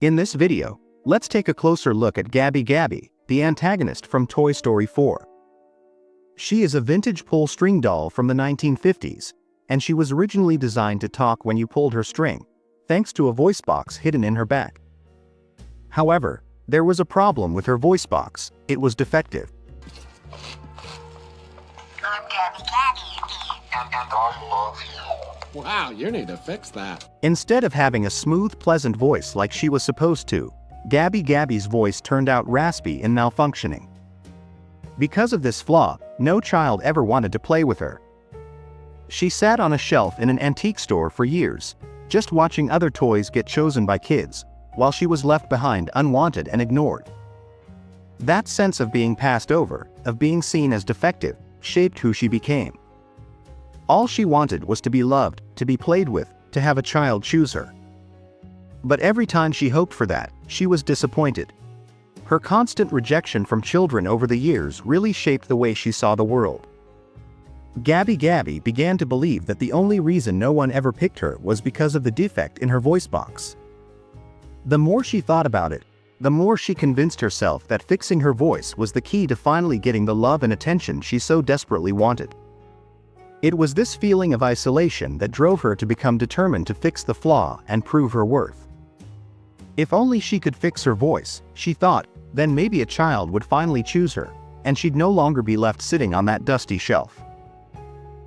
In this video, let's take a closer look at Gabby, the antagonist from Toy Story 4. She is a vintage pull-string doll from the 1950s, and she was originally designed to talk when you pulled her string, thanks to a voice box hidden in her back. However, there was a problem with her voice box. It was defective. I'm Gabby, and I love you. Wow, you need to fix that. Instead of having a smooth, pleasant voice like she was supposed to, Gabby's voice turned out raspy and malfunctioning. Because of this flaw, no child ever wanted to play with her. She sat on a shelf in an antique store for years, just watching other toys get chosen by kids, while she was left behind unwanted and ignored. That sense of being passed over, of being seen as defective, shaped who she became. All she wanted was to be loved, to be played with, to have a child choose her. But every time she hoped for that, she was disappointed. Her constant rejection from children over the years really shaped the way she saw the world. Gabby began to believe that the only reason no one ever picked her was because of the defect in her voice box. The more she thought about it, the more she convinced herself that fixing her voice was the key to finally getting the love and attention she so desperately wanted. It was this feeling of isolation that drove her to become determined to fix the flaw and prove her worth. If only she could fix her voice, she thought, then maybe a child would finally choose her, and she'd no longer be left sitting on that dusty shelf.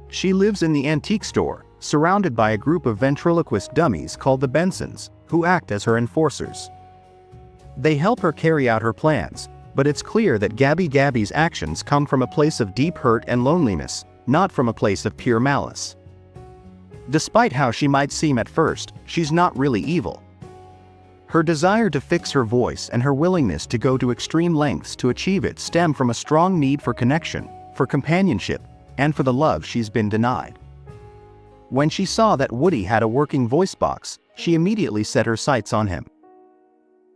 She lives in the antique store, surrounded by a group of ventriloquist dummies called the Bensons, who act as her enforcers. They help her carry out her plans, but it's clear that Gabby's actions come from a place of deep hurt and loneliness, not from a place of pure malice. Despite how she might seem at first, she's not really evil. Her desire to fix her voice and her willingness to go to extreme lengths to achieve it stem from a strong need for connection, for companionship, and for the love she's been denied. When she saw that Woody had a working voice box, she immediately set her sights on him.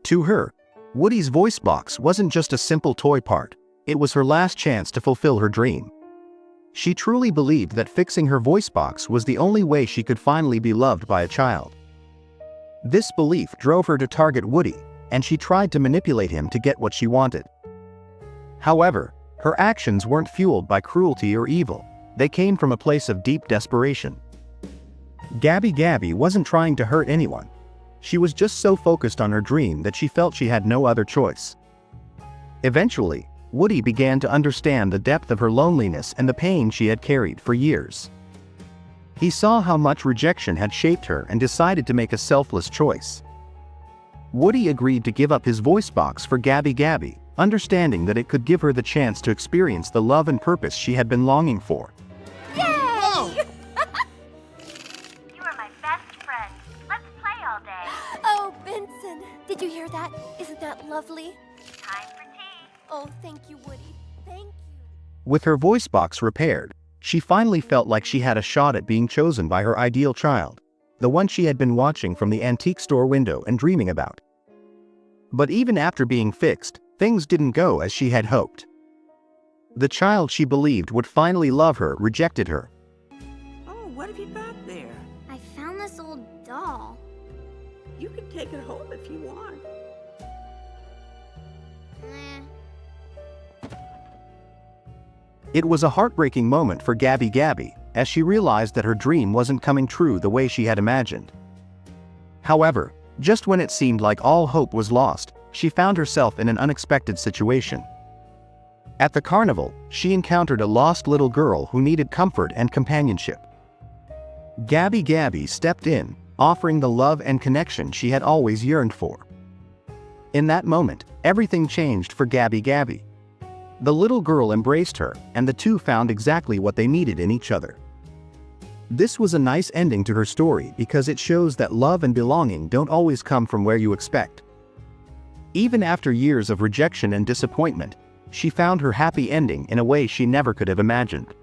To her, Woody's voice box wasn't just a simple toy part, it was her last chance to fulfill her dream. She truly believed that fixing her voice box was the only way she could finally be loved by a child. This belief drove her to target Woody, and she tried to manipulate him to get what she wanted. However, her actions weren't fueled by cruelty or evil, they came from a place of deep desperation. Gabby wasn't trying to hurt anyone. She was just so focused on her dream that she felt she had no other choice. Eventually, Woody began to understand the depth of her loneliness and the pain she had carried for years. He saw how much rejection had shaped her and decided to make a selfless choice. Woody agreed to give up his voice box for Gabby, understanding that it could give her the chance to experience the love and purpose she had been longing for. Yay! Whoa! You are my best friend. Let's play all day. Oh, Benson, did you hear that? Isn't that lovely? Time for tea. Oh, thank you, Woody. Thank you. With her voice box repaired, she finally felt like she had a shot at being chosen by her ideal child, the one she had been watching from the antique store window and dreaming about. But even after being fixed, things didn't go as she had hoped. The child she believed would finally love her rejected her. Oh, what have you got there? I found this old doll. You can take it home if you want. It was a heartbreaking moment for Gabby, as she realized that her dream wasn't coming true the way she had imagined. However, just when it seemed like all hope was lost, she found herself in an unexpected situation. At the carnival, she encountered a lost little girl who needed comfort and companionship. Gabby stepped in, offering the love and connection she had always yearned for. In that moment, everything changed for Gabby. The little girl embraced her, and the two found exactly what they needed in each other. This was a nice ending to her story because it shows that love and belonging don't always come from where you expect. Even after years of rejection and disappointment, she found her happy ending in a way she never could have imagined.